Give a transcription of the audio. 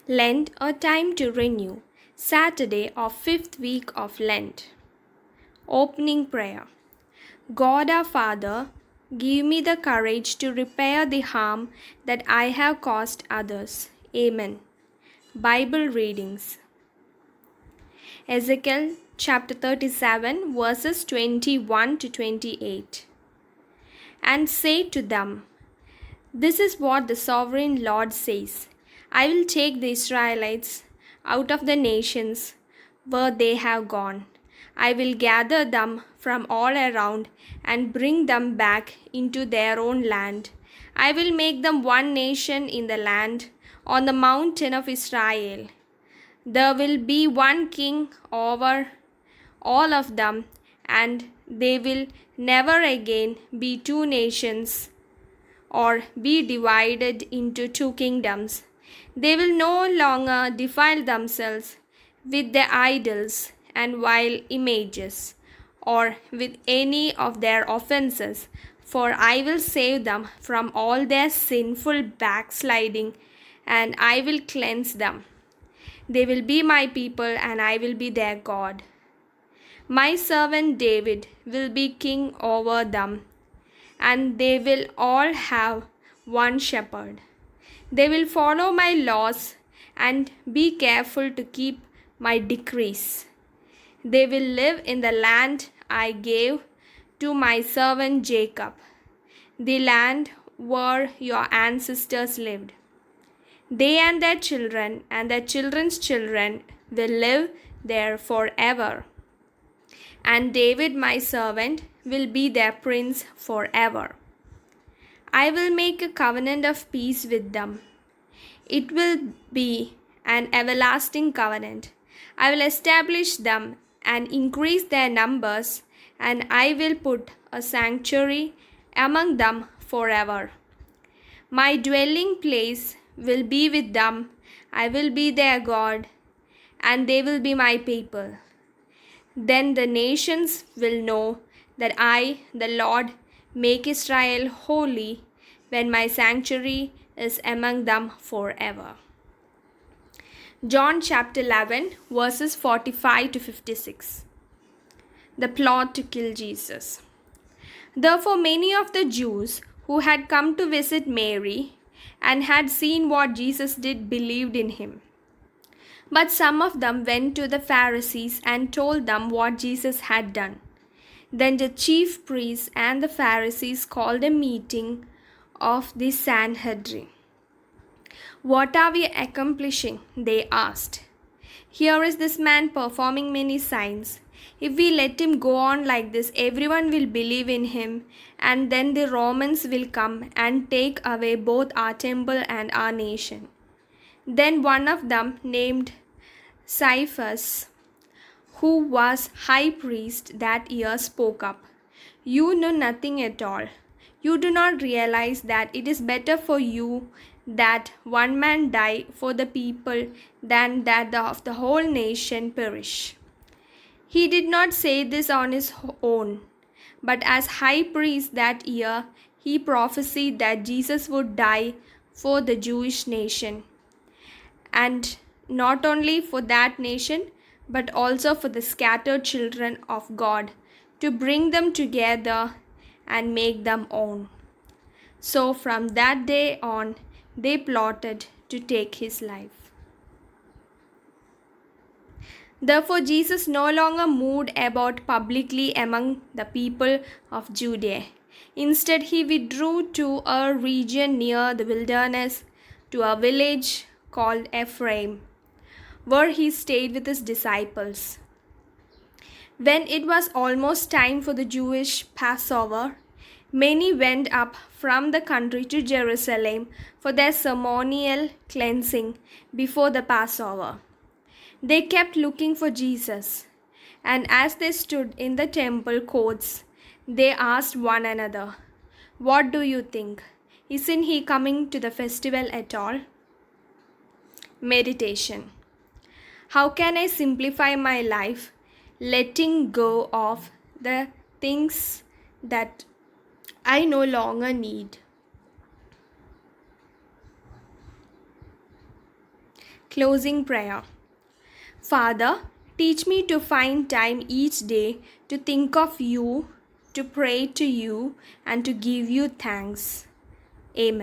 Lent, a time to renew. Saturday of fifth week of Lent. Opening prayer. God our Father, give me the courage to repair the harm that I have caused others. Amen. Bible readings. Ezekiel chapter 37 verses 21 to 28. And say to them, this is what the sovereign Lord says. I will take the Israelites out of the nations where they have gone. I will gather them from all around and bring them back into their own land. I will make them one nation in the land on the mountain of Israel. There will be one king over all of them, and they will never again be two nations or be divided into two kingdoms. They will no longer defile themselves with their idols and vile images, or with any of their offenses, for I will save them from all their sinful backsliding, and I will cleanse them. They will be my people, and I will be their God. My servant David will be king over them, and they will all have one shepherd. They will follow my laws and be careful to keep my decrees. They will live in the land I gave to my servant Jacob, the land where your ancestors lived. They and their children and their children's children will live there forever. And David, my servant, will be their prince forever. I will make a covenant of peace with them. It will be an everlasting covenant. I will establish them and increase their numbers, and I will put a sanctuary among them forever. My dwelling place will be with them. I will be their God, and they will be my people. Then the nations will know that I, the Lord, make Israel holy when my sanctuary is among them forever. John chapter 11 verses 45 to 56. The plot to kill Jesus. Therefore many of the Jews who had come to visit Mary and had seen what Jesus did believed in him. But some of them went to the Pharisees and told them what Jesus had done. Then the chief priests and the Pharisees called a meeting of the Sanhedrin. What are we accomplishing? They asked. Here is this man performing many signs. If we let him go on like this, everyone will believe in him, and then the Romans will come and take away both our temple and our nation. Then one of them, named Caiaphas, who was high priest that year, spoke up. You know nothing at all. You do not realize that it is better for you that one man die for the people than that the whole nation perish. He did not say this on his own, but as high priest that year, he prophesied that Jesus would die for the Jewish nation, and not only for that nation, but also for the scattered children of God, to bring them together and make them own. So from that day on, they plotted to take his life. Therefore Jesus no longer moved about publicly among the people of Judea. Instead, he withdrew to a region near the wilderness, to a village called Ephraim, where he stayed with his disciples. When it was almost time for the Jewish Passover, many went up from the country to Jerusalem for their ceremonial cleansing before the Passover. They kept looking for Jesus, and as they stood in the temple courts, they asked one another, "What do you think? Isn't he coming to the festival at all?" Meditation. How can I simplify my life, letting go of the things that I no longer need? Closing prayer. Father, teach me to find time each day to think of you, to pray to you, and to give you thanks. Amen.